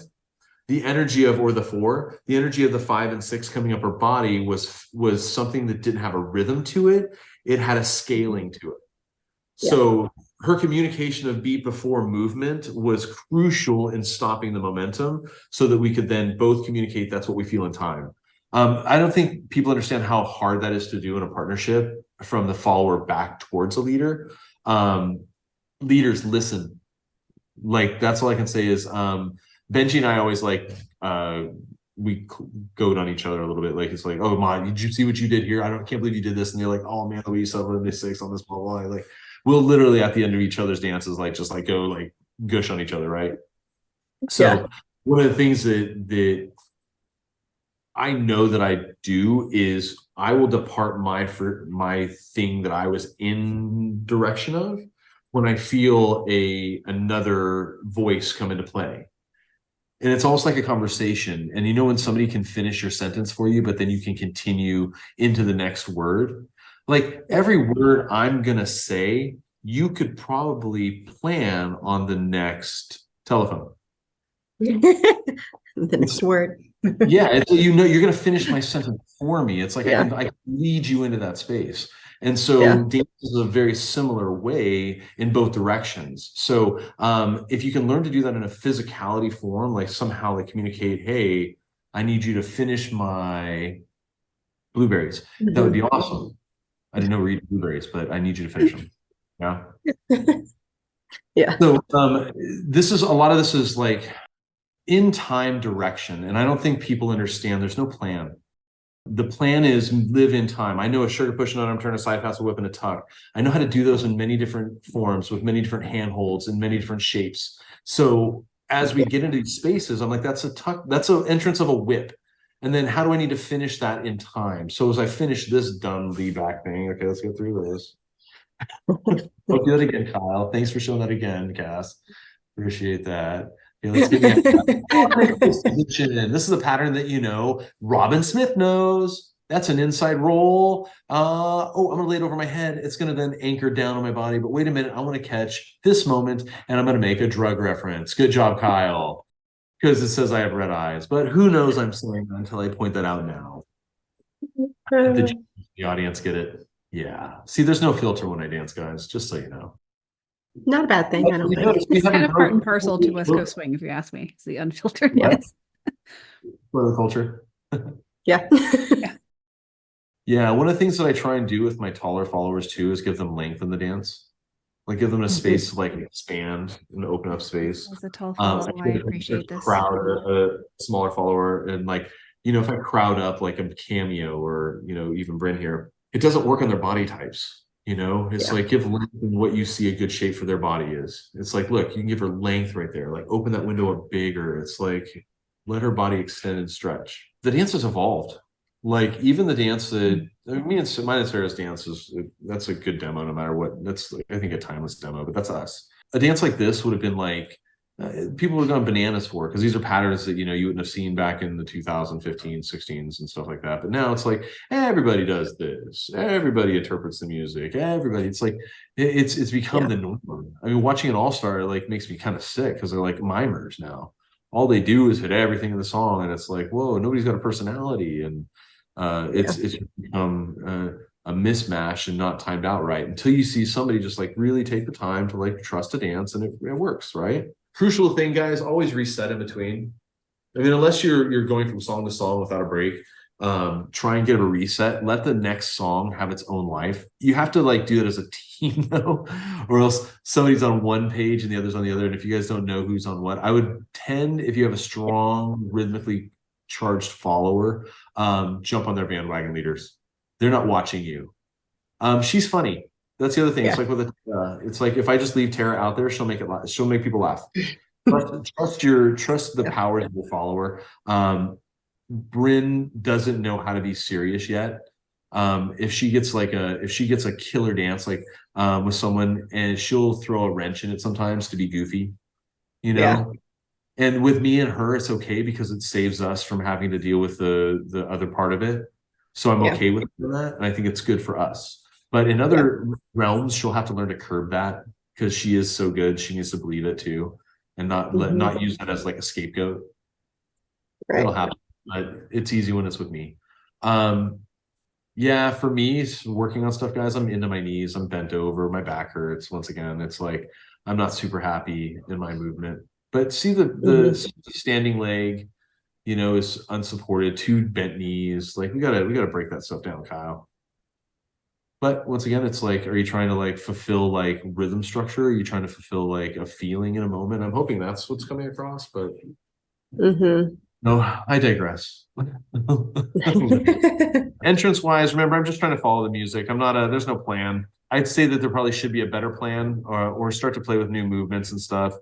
the energy of, or the 4, the energy of the 5 and 6 coming up her body was something that didn't have a rhythm to it. It had a scaling to it. Yeah. So her communication of beat before movement was crucial in stopping the momentum so that we could then both communicate that's what we feel in time. I don't think people understand how hard that is to do in a partnership from the follower back towards a leader. Leaders listen. Like, that's all I can say is Benji and I always like, we goad on each other a little bit. Like, it's like, oh, Ma, did you see what you did here? Can't believe you did this. And you're like, oh man, we saw the mistakes on this blah, blah, blah. Like, we'll literally at the end of each other's dances, like, just like go like gush on each other. Right. So one of the things that I know that I do is I will depart my thing that I was in direction of when I feel another voice come into play. And it's almost like a conversation. And you know, when somebody can finish your sentence for you, but then you can continue into the next word. Like, every word I'm going to say, you could probably plan on the next telephone. The next word. Yeah. You know, you're going to finish my sentence for me. It's like, I can lead you into that space. And so dance is a very similar way in both directions. So if you can learn to do that in a physicality form, like somehow like communicate, hey, I need you to finish my blueberries. That would be awesome. I didn't know we're eating blueberries, but I need you to finish them. Yeah. Yeah. So a lot of this is like in time direction. And I don't think people understand there's no plan. The plan is live in time. I know a sugar push, an underarm turn, a side pass, a whip, and a tuck. I know how to do those in many different forms with many different handholds and many different shapes. So as we get into these spaces, I'm like, that's a tuck, that's an entrance of a whip. And then how do I need to finish that in time? So as I finish this done lead back thing, okay, let's go through this. I'll do that again, Kyle. Thanks for showing that again, Cass. Appreciate that. Okay, let's get this is a pattern that, you know, Robin Smith knows. That's an inside roll. Oh, I'm gonna lay it over my head. It's gonna then anchor down on my body. But wait a minute, I want to catch this moment and I'm gonna make a drug reference. Good job, Kyle. Because it says I have red eyes. But who knows I'm saying that until I point that out now. Did the audience get it? Yeah. See, there's no filter when I dance, guys, just so you know. Not a bad thing, I don't think. It's kind of part and parcel to West Coast swing, if you ask me. It's the unfiltered. Yes. For the culture. Yeah. Yeah. One of the things that I try and do with my taller followers too is give them length in the dance. Like, give them a space to like expand and open up space. As a tall follower, I appreciate this. Crowd a smaller follower, and like, you know, if I crowd up like a Cameo or, you know, even Bryn here, it doesn't work on their body types. You know, it's like, give length in what you see a good shape for their body is. It's like, look, you can give her length right there. Like, open that window up bigger. It's like, let her body extend and stretch. The dance has evolved. Like, even the dance that mine and Sarah's dance that's a good demo no matter what. That's, I think, a timeless demo, but that's us. A dance like this would have been like people have gone bananas for, because these are patterns that, you wouldn't have seen back in the 2015 16s and stuff like that. But now it's like everybody does this, everybody interprets the music, everybody, it's like it's become the norm. I mean, watching an all-star like makes me kind of sick, because they're like mimers now. All they do is hit everything in the song, and it's like, whoa, nobody's got a personality. And it's become a mismatch and not timed out right, until you see somebody just like really take the time to like trust a dance, and it works, right? Crucial thing, guys, always reset in between. I mean, unless you're going from song to song without a break, try and get a reset. Let the next song have its own life. You have to like do it as a team though, or else somebody's on one page and the other's on the other. And if you guys don't know who's on what, I would tend, if you have a strong rhythmically charged follower, jump on their bandwagon leaders. They're not watching you. She's funny. That's the other thing. It's like with it's like if I just leave Tara out there, she'll make people laugh. Trust the power of your follower. Bryn doesn't know how to be serious yet. If she gets a killer dance like with someone, and she'll throw a wrench in it sometimes to be goofy, And with me and her, it's okay, because it saves us from having to deal with the other part of it. So I'm okay with that, and I think it's good for us. But in other realms, she'll have to learn to curb that, because she is so good. She needs to believe it too, and not use that as like a scapegoat. Right. It'll happen, but it's easy when it's with me. Yeah, for me, working on stuff, guys, I'm into my knees. I'm bent over. My back hurts. Once again, it's like I'm not super happy in my movement. But see the standing leg, is unsupported. 2 bent knees. Like we gotta break that stuff down, Kyle. But once again, it's like, are you trying to like fulfill like rhythm structure? Are you trying to fulfill like a feeling in a moment? I'm hoping that's what's coming across, but no, I digress. Entrance wise, remember, I'm just trying to follow the music. I'm not there's no plan. I'd say that there probably should be a better plan, or start to play with new movements and stuff.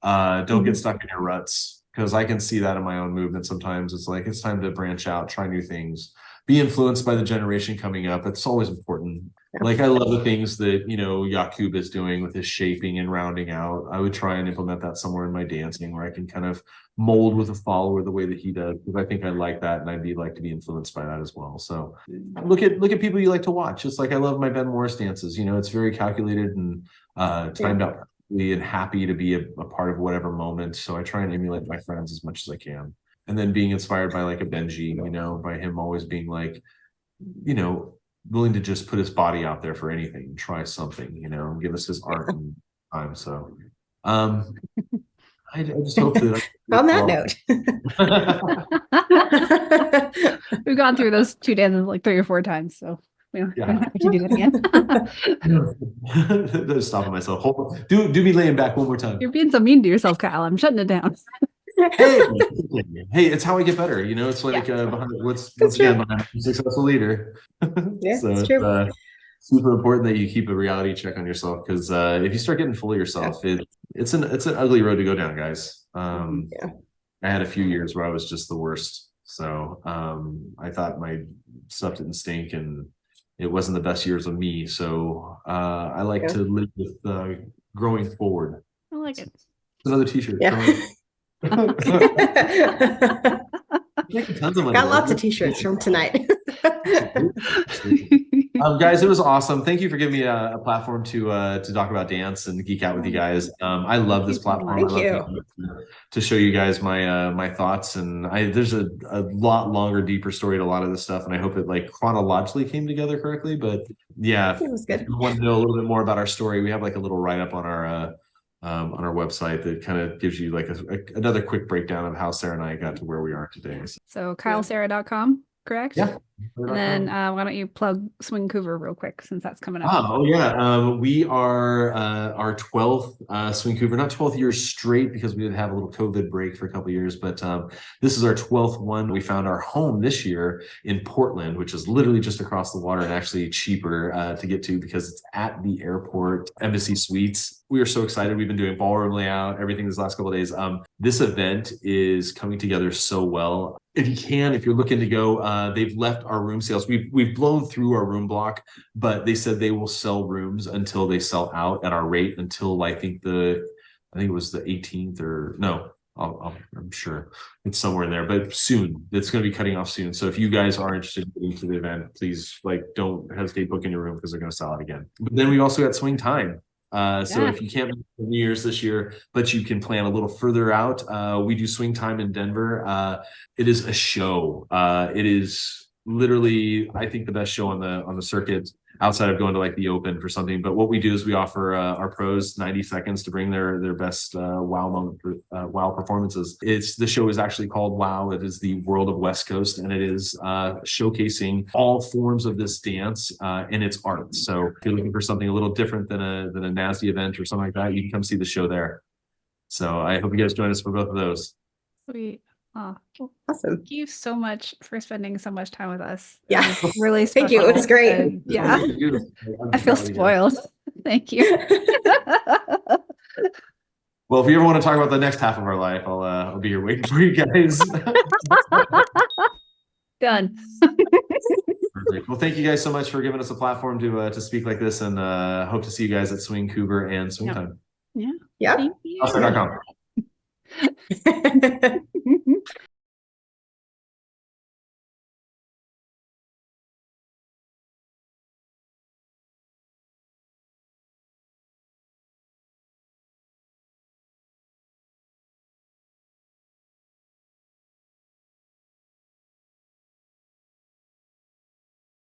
Don't get stuck in your ruts, because I can see that in my own movement sometimes. It's like it's time to branch out, try new things, be influenced by the generation coming up. It's always important. Like I love the things that Jakub is doing with his shaping and rounding out. I would try and implement that somewhere in my dancing, where I can kind of mold with a follower the way that he does, because I think I like that, and I'd like to be influenced by that as well. So look at people you like to watch. It's like I love my Ben Morris dances. It's very calculated and timed out and happy to be a part of whatever moment. So I try and emulate my friends as much as I can. And then being inspired by like a Benji, by him always being like, willing to just put his body out there for anything, try something, and give us his art and time. So I just hope that on that note. We've gone through those 2 dances like 3 or 4 times, so we don't have to do that again. Stopping myself. Do me laying back one more time. You're being so mean to yourself, Kyle. I'm shutting it down. Hey, it's how I get better. It's like behind a successful leader. So it's true. Super important that you keep a reality check on yourself, because if you start getting full of yourself, it's an ugly road to go down, guys. I had a few years where I was just the worst. So I thought my stuff didn't stink, and it wasn't the best years of me. So I like to live with growing forward. I like it. Another t-shirt. Got lots of t-shirts from tonight. Guys, it was awesome. Thank you for giving me a platform to talk about dance and geek out with you guys. I love this platform. Thank you. To show you guys my thoughts, and there's a lot longer, deeper story to a lot of this stuff, and I hope it like chronologically came together correctly. But yeah, it was good. If you want to know a little bit more about our story, we have like a little write-up on our website that kind of gives you like another quick breakdown of how Sarah and I got to where we are today. So KyleSarah.com, correct? Yeah. And then why don't you plug Swingcouver real quick, since that's coming up. Oh yeah, we are our 12th Swingcouver, not 12 years straight, because we did have a little COVID break for a couple of years, but this is our 12th one. We found our home this year in Portland, which is literally just across the water, and actually cheaper to get to, because it's at the airport Embassy Suites. We are so excited. We've been doing ballroom layout, everything these last couple of days. This event is coming together so well. If you're looking to go, they've left our room sales. We've blown through our room block, but they said they will sell rooms until they sell out at our rate, until I think the I think it was the 18th or no, I'm sure it's somewhere in there, but soon it's going to be cutting off soon. So if you guys are interested in going to the event, please don't hesitate booking your room because they're going to sell it again. But then we also got swing time. So if you can't make New Year's this year, but you can plan a little further out, we do swing time in Denver. It is a show. It is literally, I think, the best show on the circuit outside of going to like the Open for something. But what we do is we offer our pros 90 seconds to bring their best wow moment, wow performances. The show is actually called Wow. It is the World of West Coast, and it is showcasing all forms of this dance and its art. So if you're looking for something a little different than a NASD event or something like that, you can come see the show there. So I hope you guys join us for both of those. Sweet. Oh, well, Awesome. thank you so much for spending so much time with us. Yeah. Really special. Thank you. It was great. And, yeah. I feel spoiled. Thank you. Well, if you ever want to talk about the next half of our life, I'll be here waiting for you guys. Done. Perfect. Well, thank you guys so much for giving us a platform to speak like this, and hope to see you guys at Swing Cougar and Swing Time. Yeah. Yeah. Thank you. Hustler.com.